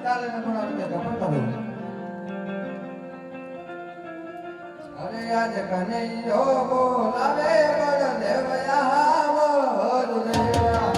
ચાલે ને પણ આપણે ખબર કરું અરે આજ કનૈયો બોલાવે બળદેવ આવો રુદયા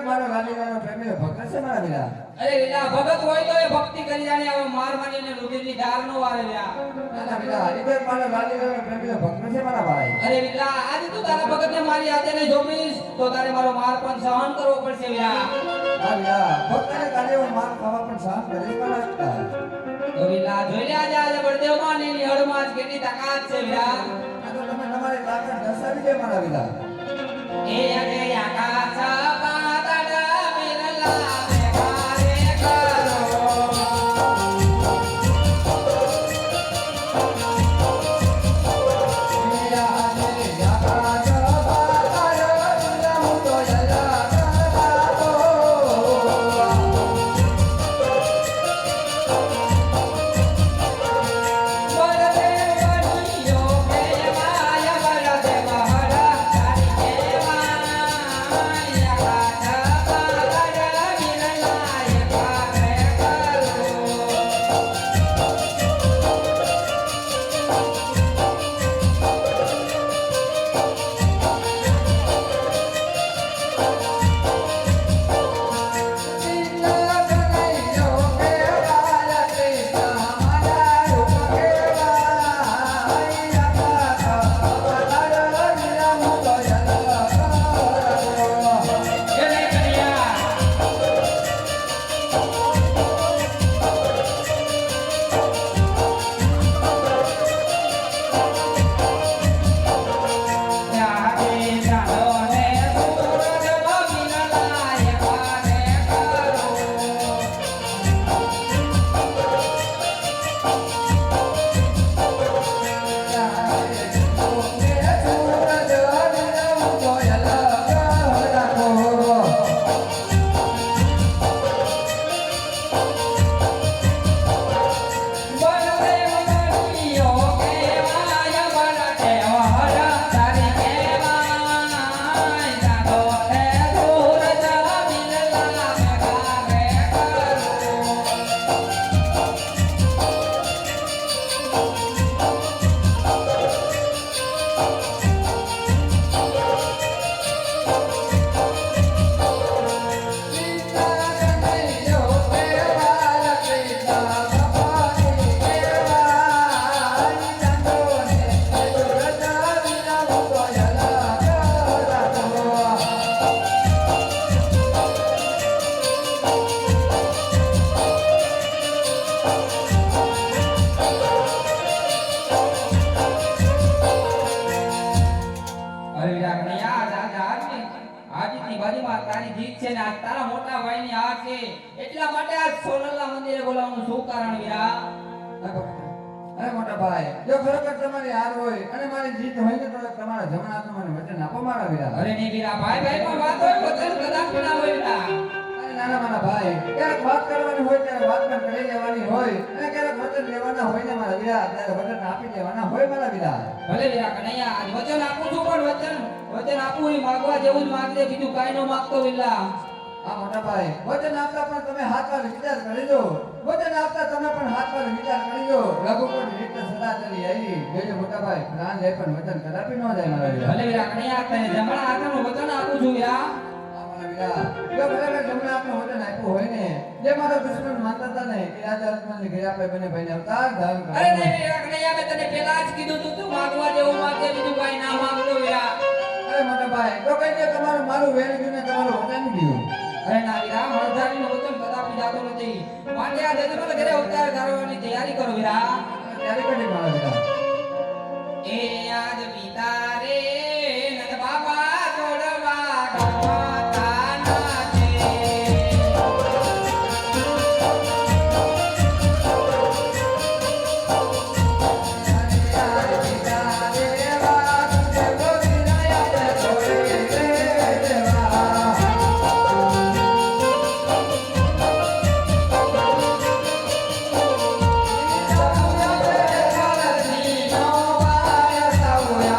મારો લાલીલાનો પ્રેમી ભગત છે મારા વિલા અરે વિલા ભગત હોય તો એ ભક્તિ કરી જાણે આવો માર મારીને રુધિરની ધાર નો વારે લ્યા ના વિલા એટલે મારો લાલીલાનો પ્રેમી ભગત છે મારા ભાઈ અરે વિલા આજે તું તારા ભગતને મારી હાથે ને જોમીશ તો તારે મારો માર પણ સહન કરવો પડશે વિલા હા વિલા ભક્તને કાલે હું માર ખાવા પણ સહન કરી પણ તો વિલા જોઈ લે આજે બળદેવ માં ની હળમાં કેટલી તાકાત છે વિલા આ તો તમે તમારી તાકાત દર્શાવી દે મારા વિલા એ અગે આકાશ પાતાળ બિરલા અરે વીરા કનૈયા, આજની બાજુમાં તારી જીત છે ને આજ તારા મોટા ભાઈની હાર છે, એટલા માટે આજ સોનલના મંદિરે બોલાવવાનું શું કારણ વીરા? અરે મોટા ભાઈ, જો ખરેખર તમારી હાર હોય અને મારી જીત હોય ને તો તમારા જમણા હાથમાં મને વચન આપો મારા વીરા. અરે નહીં વીરા, ભાઈ ભાઈ પણ વાત હોય, વચન કદાચ ના હોય વીરા. અરે નાના મારા ભાઈ, ક્યારેક વાત કરવાની હોય ત્યારે વાત પણ કરી લેવાની હોય અને ક્યારેક વચન લેવાના હોય ને મારા વીરા ત્યારે વચન આપી દેવાના હોય મારા વીરા. ભલે વીરા કનૈયા, આજ વચન આપું છું પણ વચન આપવું એ માગવા જેવું જ માંગજે, બીજું કાંઈ ન માંગતો વીરા. હા મોટા ભાઈ, વચન આપતા પણ તમે હાથ વાર વિચાર કરી લો. વચન આપતા તમે પણ હાથ વાર વિચાર કરી લો. રઘુકુળ રીત સદા ચલી આવી. જોજો મોટા ભાઈ, પ્રાણ જાય પણ વચન કદાપી ન જાય મારા વીરા. ભલે વીરા કનૈયા, તને જમણા હાથનું વચન આપું છું વીરા. હા મારા વીરા, જો ખરેખર જમણે આપણે વચન આપ્યું હોય ને, જે મારા દુશ્મન માનતા હતા ને કે રાજા અજમલની ઘરે આપણે બંને ભાઈને અવતાર ધારણ અરે કરવાનો. નહીં વીરા કનૈયા, મેં તને પહેલા જ કીધું તું માગવા જેવું માંગે, બીજું કાંઈ ના માંગતો વીરા. અરે મોટા ભાઈ, તો કઈ દે તમારું મારું વેણ ગયું ને તમારું વચન ગયું. અરે ના વીરા, હળધારીનું વચન કદાપી જાતું નથી, માટે આ જજમલ ઘરે અવતાર ધારવાની તૈયારી કરો વીરા. ત્યારે કરી મારા વીરા. એ આજ પિતા રે નંદ બાબા જોડવા ગાવાતા છે. Yeah.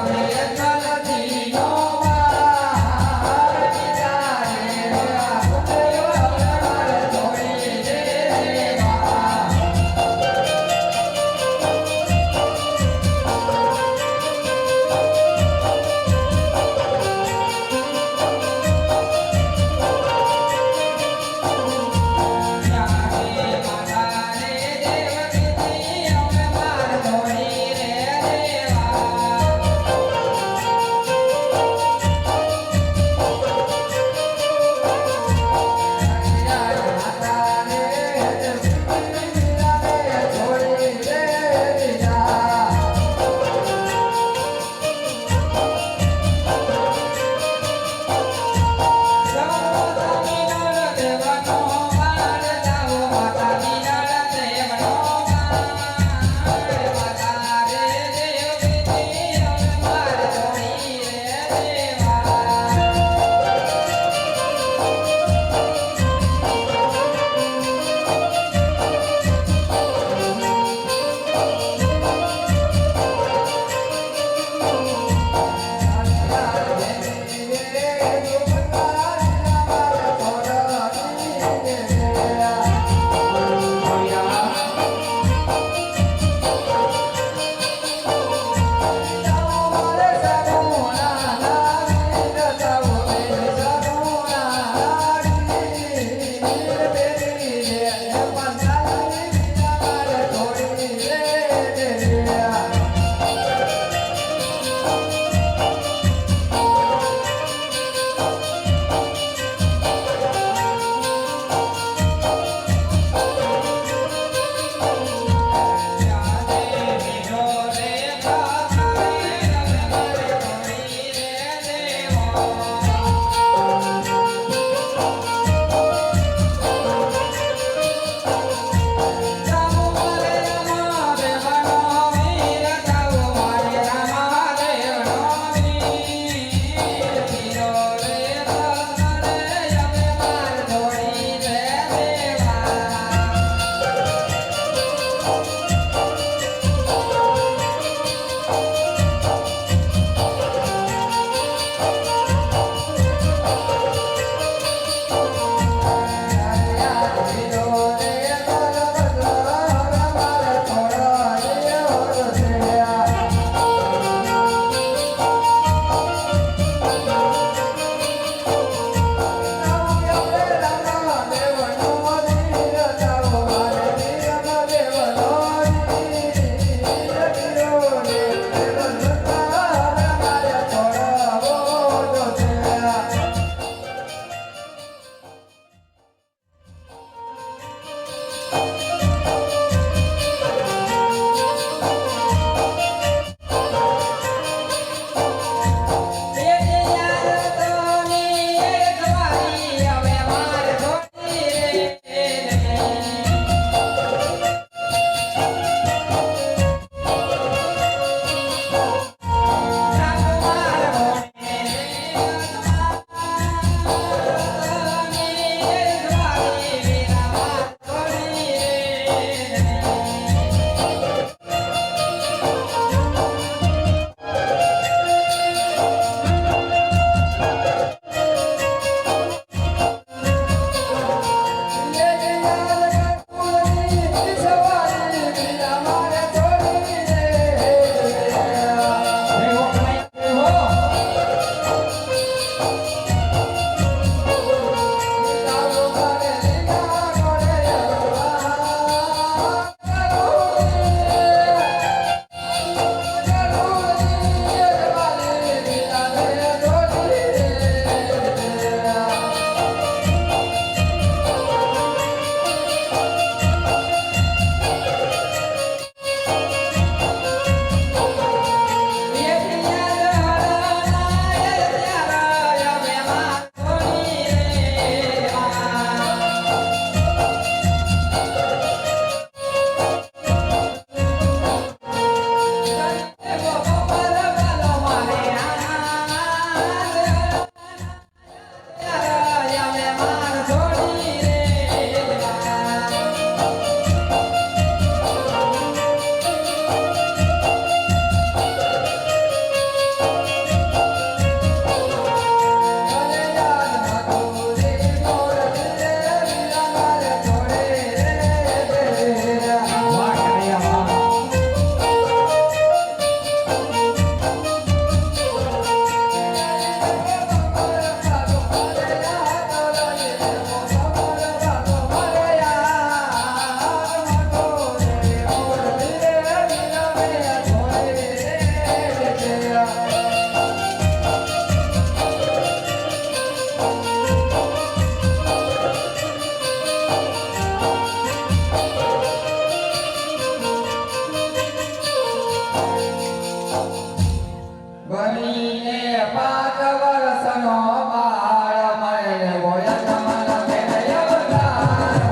બનીને 5 વર્ષનો બાળ મળે હોય તમારા ઘેરે અવતાર.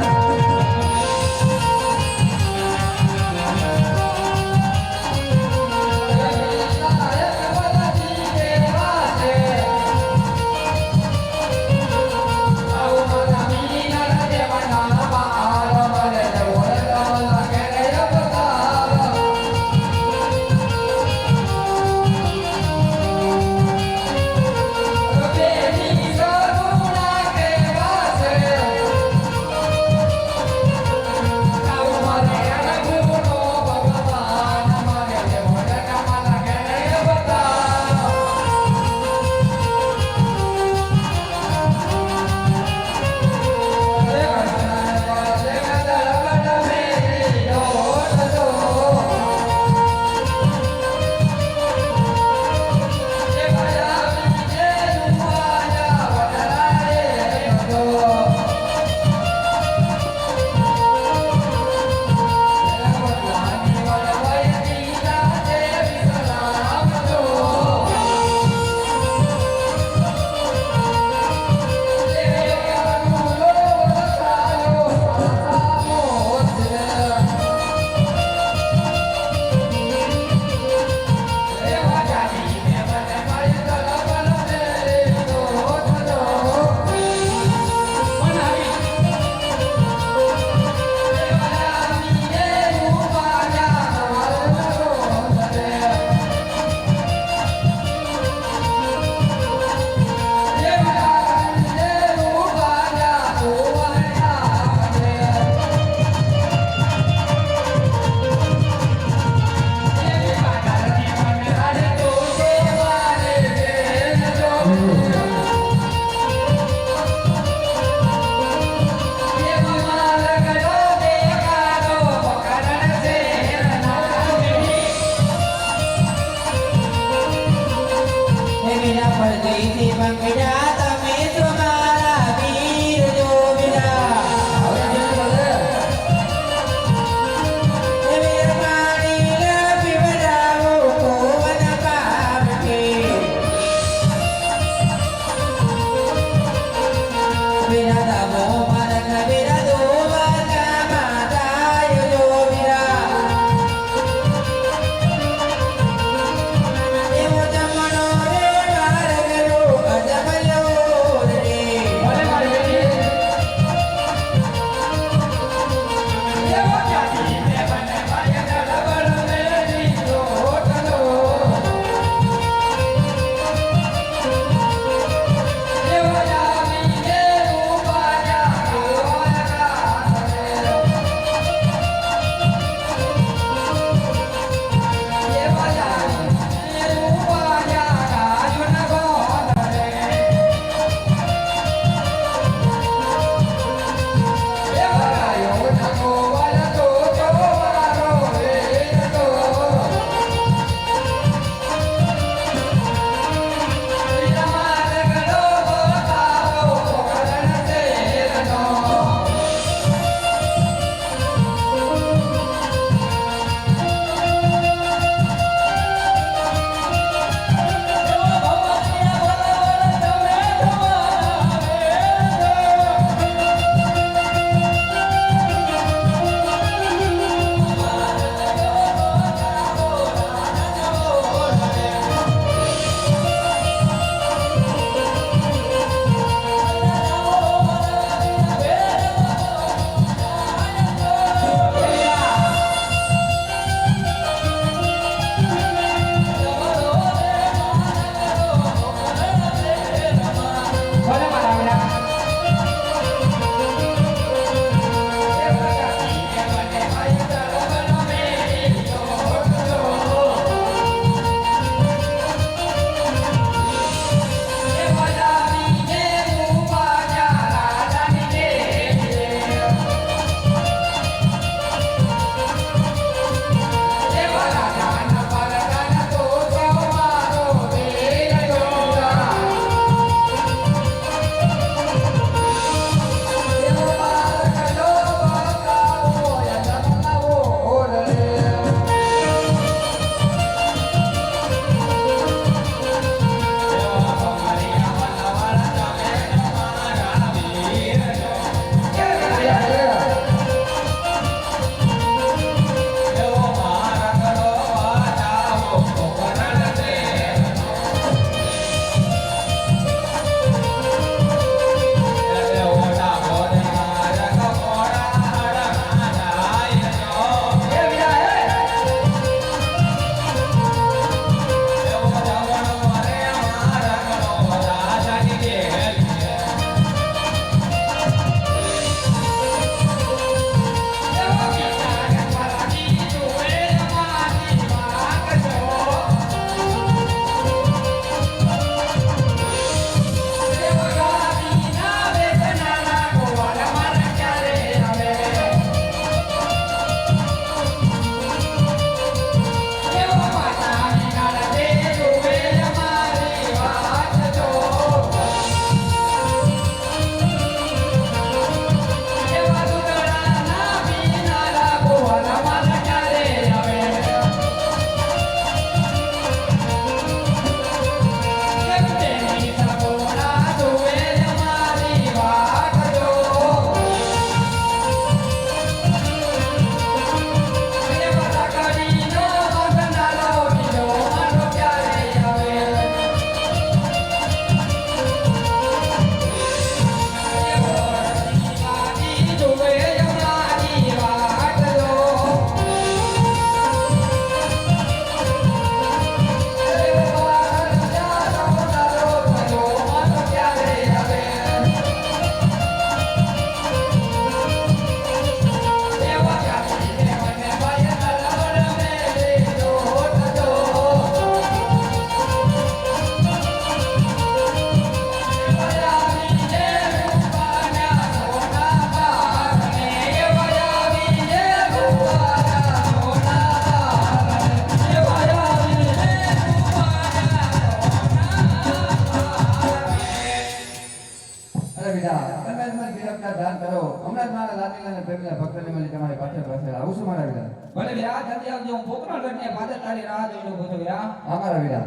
કરતા ધ્યાન કરો હમણાં જ મારા લાડીલાને પ્રેમીના ભક્તને મળી તમારી પાછળ પાછળ આવું છું મારા વીરા ભલે વીરા જલ્દી આવજો હું પોકરણ ગઢને પાદર તારી રાહ જોઈ લઉં છું વીરા અમારા વીરા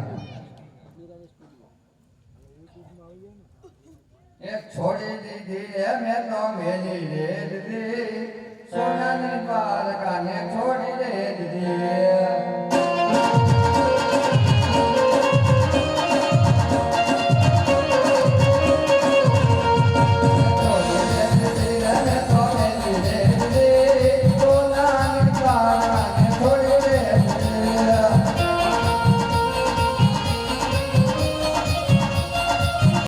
એક છોડી દીધી એ મેં તો મેલી રે દીધી સોનાની દ્વારકાને છોડી દે દીધી